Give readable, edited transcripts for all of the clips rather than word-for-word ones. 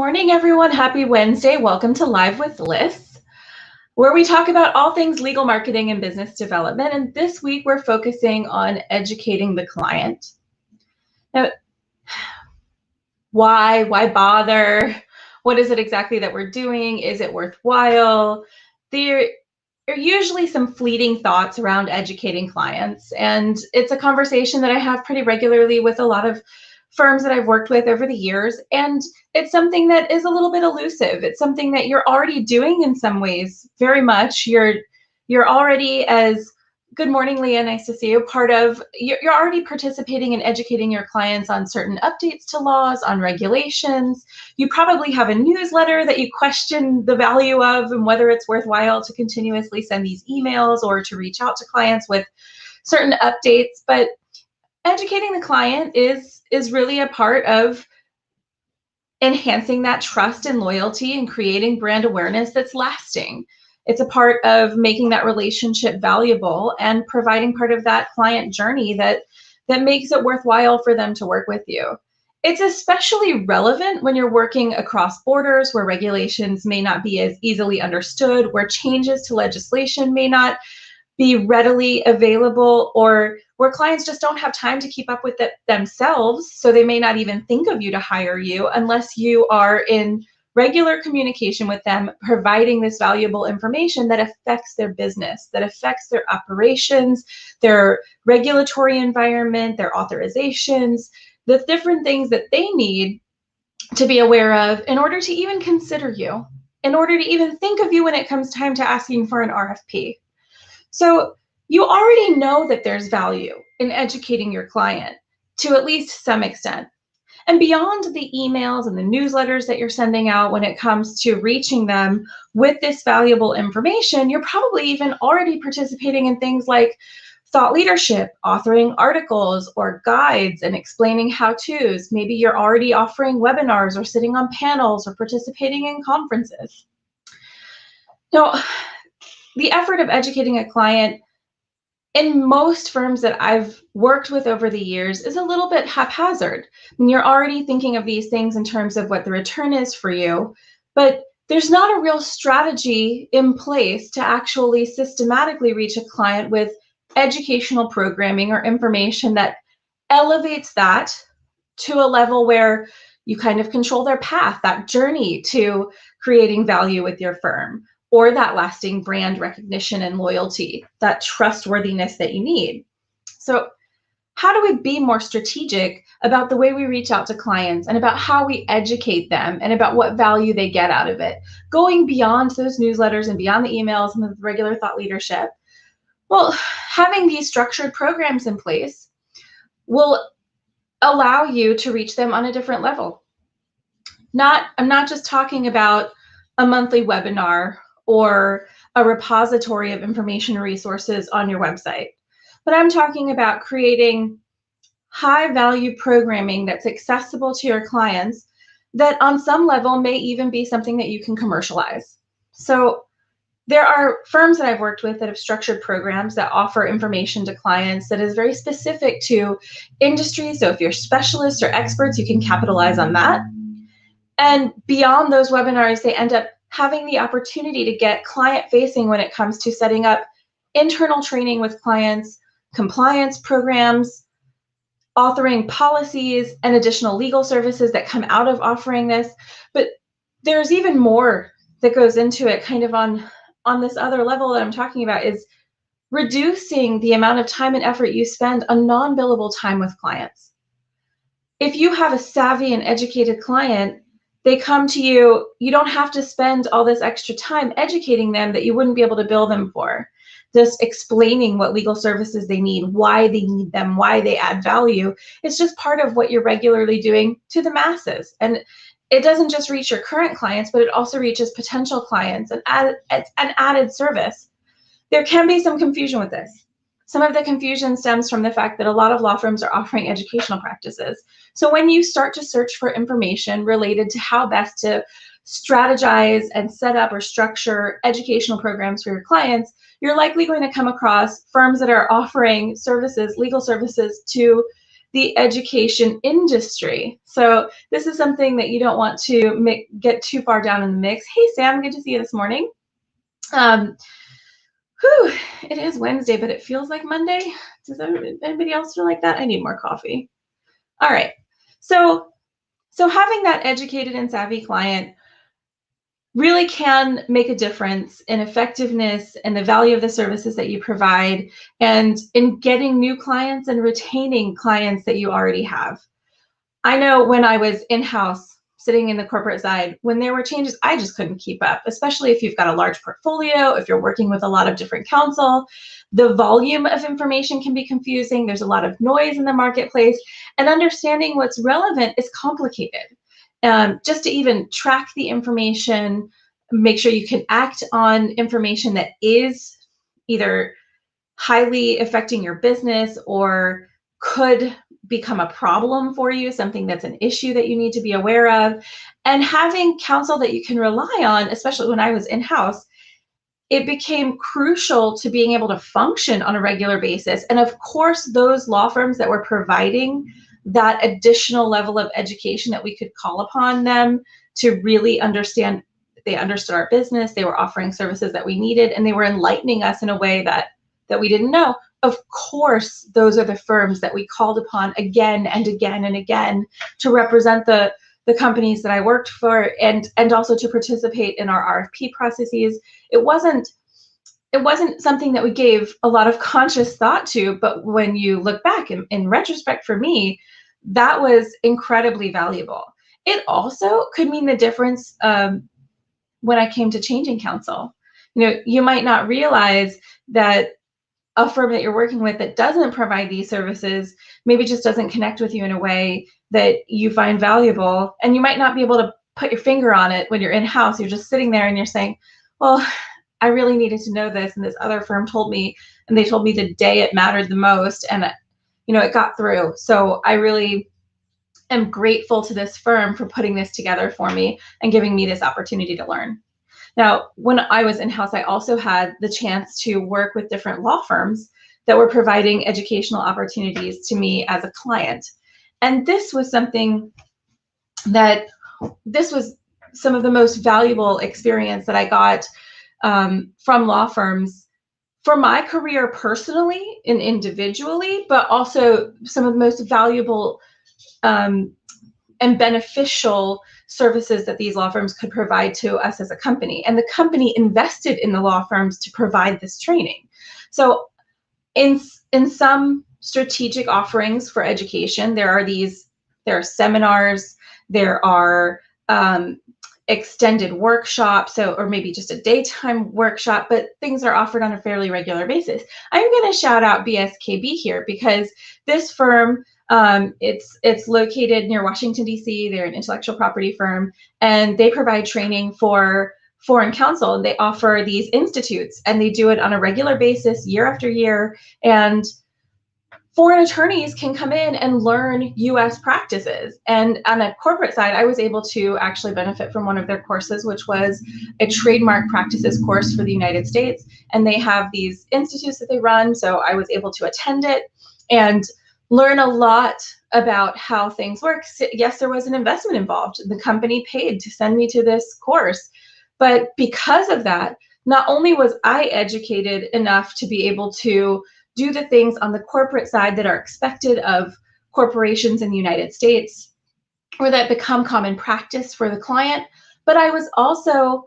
morning, everyone. Happy Wednesday. Welcome to Live with Liz, where we talk about all things legal marketing and business development. And this week, we're focusing on educating the client. Now, why bother? What is it exactly that we're doing? Is it worthwhile? There are usually some fleeting thoughts around educating clients, and it's a conversation that I have pretty regularly with a lot of firms that I've worked with over the years, and it's something that is a little bit elusive. It's something that you're already doing in some ways, very much. You're already, as good morning, Leah, nice to see you, you're already participating in educating your clients on certain updates to laws, on regulations. You probably have a newsletter that you question the value of and whether it's worthwhile to continuously send these emails or to reach out to clients with certain updates. But educating the client is really a part of enhancing that trust and loyalty and creating brand awareness that's lasting. It's a part of making that relationship valuable and providing part of that client journey that makes it worthwhile for them to work with you. It's especially relevant when you're working across borders, where regulations may not be as easily understood, where changes to legislation may not be readily available, or where clients just don't have time to keep up with it themselves, so they may not even think of you to hire you unless you are in regular communication with them, providing this valuable information that affects their business, that affects their operations, their regulatory environment, their authorizations, the different things that they need to be aware of in order to even consider you, in order to even think of you when it comes time to asking for an RFP. So you already know that there's value in educating your client to at least some extent. And beyond the emails and the newsletters that you're sending out when it comes to reaching them with this valuable information, you're probably even already participating in things like thought leadership, authoring articles or guides and explaining how-tos. Maybe you're already offering webinars or sitting on panels or participating in conferences. Now, the effort of educating a client in most firms that I've worked with over the years is a little bit haphazard. I mean, you're already thinking of these things in terms of what the return is for you, but there's not a real strategy in place to actually systematically reach a client with educational programming or information that elevates that to a level where you kind of control their path, that journey to creating value with your firm, or that lasting brand recognition and loyalty, that trustworthiness that you need. So how do we be more strategic about the way we reach out to clients and about how we educate them and about what value they get out of it, going beyond those newsletters and beyond the emails and the regular thought leadership? Well, having these structured programs in place will allow you to reach them on a different level. I'm not just talking about a monthly webinar or a repository of information resources on your website, but I'm talking about creating high value programming that's accessible to your clients that on some level may even be something that you can commercialize. So there are firms that I've worked with that have structured programs that offer information to clients that is very specific to industry. So if you're specialists or experts, you can capitalize on that. And beyond those webinars, they end up having the opportunity to get client facing when it comes to setting up internal training with clients, compliance programs, authoring policies, and additional legal services that come out of offering this. But there's even more that goes into it, kind of on this other level that I'm talking about, is reducing the amount of time and effort you spend on non-billable time with clients. If you have a savvy and educated client, they come to you, you don't have to spend all this extra time educating them that you wouldn't be able to bill them for. Just explaining what legal services they need, why they need them, why they add value. It's just part of what you're regularly doing to the masses. And it doesn't just reach your current clients, but it also reaches potential clients, and it's an added service. There can be some confusion with this. Some of the confusion stems from the fact that a lot of law firms are offering educational practices. So when you start to search for information related to how best to strategize and set up or structure educational programs for your clients, you're likely going to come across firms that are offering services, legal services, to the education industry. So this is something that you don't want to get too far down in the mix. Hey, Sam, good to see you this morning. It is Wednesday, but it feels like Monday. Does anybody else feel like that? I need more coffee. All right. So having that educated and savvy client really can make a difference in effectiveness and the value of the services that you provide, and in getting new clients and retaining clients that you already have. I know when I was in-house sitting in the corporate side, when there were changes, I just couldn't keep up, especially if you've got a large portfolio, if you're working with a lot of different counsel. The volume of information can be confusing. There's a lot of noise in the marketplace, and understanding what's relevant is complicated. Just to even track the information, make sure you can act on information that is either highly affecting your business or could become a problem for you, something that's an issue that you need to be aware of, and having counsel that you can rely on. Especially when I was in-house, it became crucial to being able to function on a regular basis. And of course, those law firms that were providing that additional level of education, that we could call upon them to really understand, they understood our business, they were offering services that we needed, and they were enlightening us in a way that we didn't know. Of course, those are the firms that we called upon again and again and again to represent the companies that I worked for, and also to participate in our RFP processes. It wasn't something that we gave a lot of conscious thought to, but when you look back in retrospect, for me, that was incredibly valuable. It also could mean the difference when I came to changing counsel. You might not realize that a firm that you're working with that doesn't provide these services maybe just doesn't connect with you in a way that you find valuable, and you might not be able to put your finger on it when you're in-house. You're just sitting there and you're saying, well, I really needed to know this, and this other firm told me, and they told me the day it mattered the most, and it got through. So I really am grateful to this firm for putting this together for me and giving me this opportunity to learn. Now, when I was in-house, I also had the chance to work with different law firms that were providing educational opportunities to me as a client. And this was some of the most valuable experience that I got from law firms for my career personally and individually, but also some of the most valuable and beneficial services that these law firms could provide to us as a company. And the company invested in the law firms to provide this training. So in some strategic offerings for education, there are seminars, there are extended workshops, or maybe just a daytime workshop, but things are offered on a fairly regular basis. I'm going to shout out BSKB here, because this firm, it's located near Washington, D.C. They're an intellectual property firm, and they provide training for foreign counsel, and they offer these institutes, and they do it on a regular basis year after year. And foreign attorneys can come in and learn U.S. practices. And on a corporate side, I was able to actually benefit from one of their courses, which was a trademark practices course for the United States. And they have these institutes that they run, so I was able to attend it and learn a lot about how things work. Yes, there was an investment involved. The company paid to send me to this course. But because of that, not only was I educated enough to be able to do the things on the corporate side that are expected of corporations in the United States, or that become common practice for the client, but I was also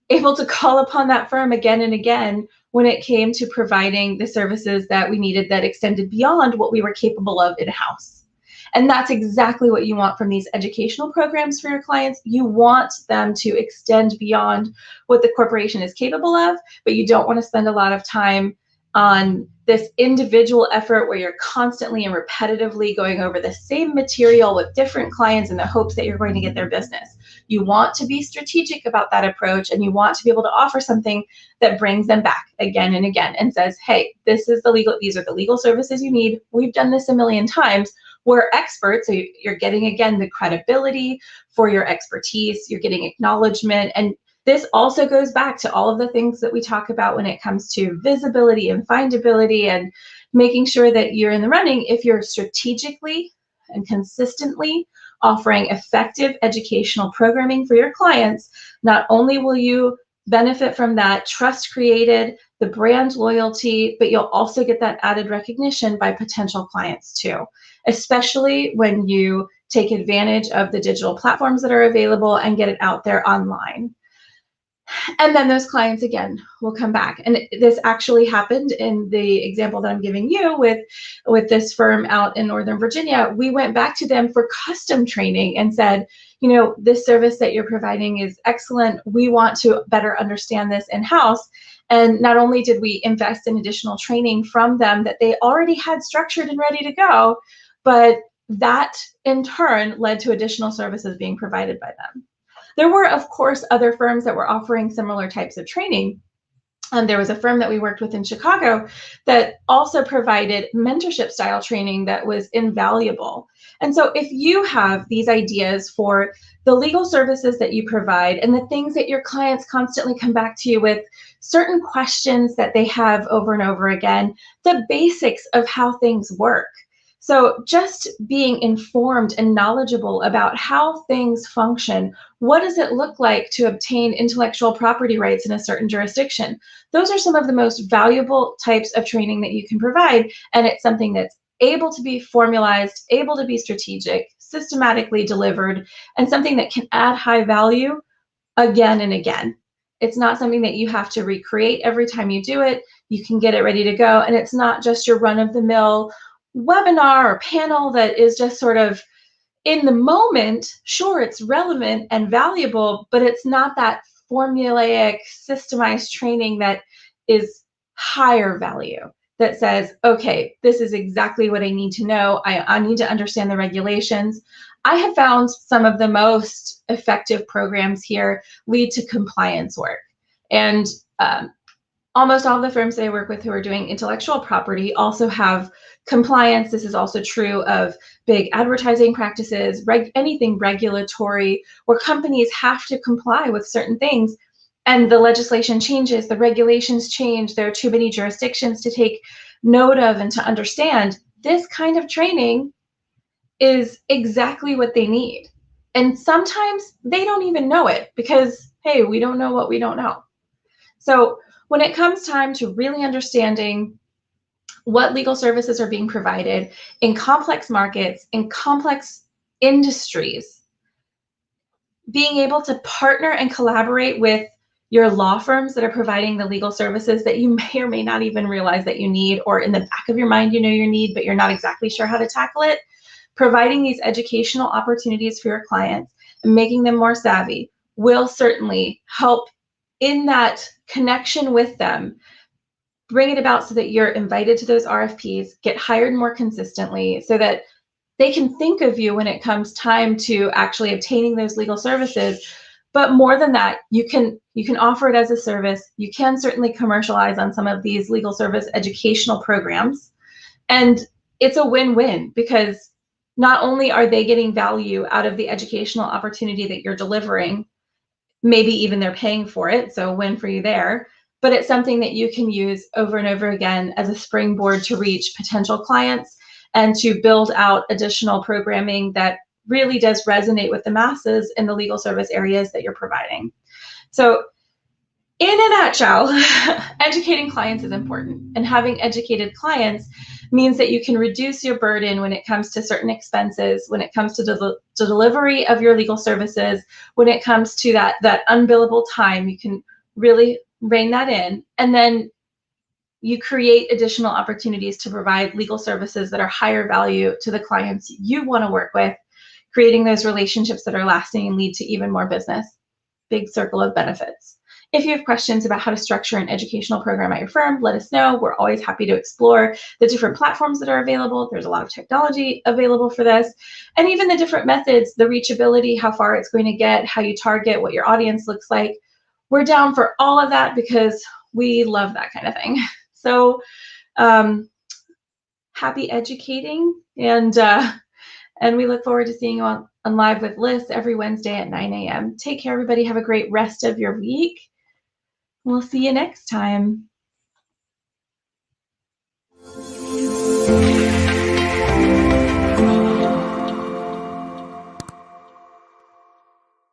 able to call upon that firm again and again when it came to providing the services that we needed that extended beyond what we were capable of in-house. And that's exactly what you want from these educational programs for your clients. You want them to extend beyond what the corporation is capable of, but you don't want to spend a lot of time on this individual effort where you're constantly and repetitively going over the same material with different clients in the hopes that you're going to get their business. You want to be strategic about that approach, and you want to be able to offer something that brings them back again and again and says, hey, these are the legal services you need. We've done this a million times. We're experts, so you're getting, again, the credibility for your expertise. You're getting acknowledgement. And this also goes back to all of the things that we talk about when it comes to visibility and findability and making sure that you're in the running if you're strategically and consistently offering effective educational programming for your clients. Not only will you benefit from that trust created, the brand loyalty, but you'll also get that added recognition by potential clients too, especially when you take advantage of the digital platforms that are available and get it out there online. And then those clients again will come back. And this actually happened in the example that I'm giving you with this firm out in Northern Virginia. We went back to them for custom training and said, this service that you're providing is excellent. We want to better understand this in-house. And not only did we invest in additional training from them that they already had structured and ready to go, but that in turn led to additional services being provided by them. There were, of course, other firms that were offering similar types of training. There was a firm that we worked with in Chicago that also provided mentorship style training that was invaluable. And so if you have these ideas for the legal services that you provide and the things that your clients constantly come back to you with, certain questions that they have over and over again, the basics of how things work. So just being informed and knowledgeable about how things function, what does it look like to obtain intellectual property rights in a certain jurisdiction? Those are some of the most valuable types of training that you can provide, and it's something that's able to be formalized, able to be strategic, systematically delivered, and something that can add high value again and again. It's not something that you have to recreate every time you do it. You can get it ready to go, and it's not just your run-of-the-mill webinar or panel that is just sort of in the moment. Sure, it's relevant and valuable, but it's not that formulaic, systemized training that is higher value, that says, okay, this is exactly what I need to know. I need to understand the regulations. I have found some of the most effective programs here lead to compliance work. And almost all the firms that I work with who are doing intellectual property also have compliance. This is also true of big advertising practices, anything regulatory, where companies have to comply with certain things. And the legislation changes, the regulations change, there are too many jurisdictions to take note of and to understand. This kind of training is exactly what they need. And sometimes they don't even know it because, hey, we don't know what we don't know. So when it comes time to really understanding what legal services are being provided in complex markets, in complex industries, being able to partner and collaborate with your law firms that are providing the legal services that you may or may not even realize that you need, or in the back of your mind you know you need, but you're not exactly sure how to tackle it, providing these educational opportunities for your clients and making them more savvy will certainly help in that connection with them, bring it about so that you're invited to those RFPs, get hired more consistently so that they can think of you when it comes time to actually obtaining those legal services. But more than that, you can offer it as a service. You can certainly commercialize on some of these legal service educational programs. And it's a win-win because not only are they getting value out of the educational opportunity that you're delivering, maybe even they're paying for it, so win for you there, but it's something that you can use over and over again as a springboard to reach potential clients and to build out additional programming that really does resonate with the masses in the legal service areas that you're providing. So in a nutshell, educating clients is important, and having educated clients means that you can reduce your burden when it comes to certain expenses, when it comes to the delivery of your legal services, when it comes to that unbillable time. You can really rein that in, and then you create additional opportunities to provide legal services that are higher value to the clients you want to work with, creating those relationships that are lasting and lead to even more business. Big circle of benefits. If you have questions about how to structure an educational program at your firm, let us know. We're always happy to explore the different platforms that are available. There's a lot of technology available for this, and even the different methods, the reachability, how far it's going to get, how you target, what your audience looks like. We're down for all of that because we love that kind of thing. So happy educating, and we look forward to seeing you on Live with Liz every Wednesday at 9 a.m. Take care, everybody. Have a great rest of your week. We'll see you next time.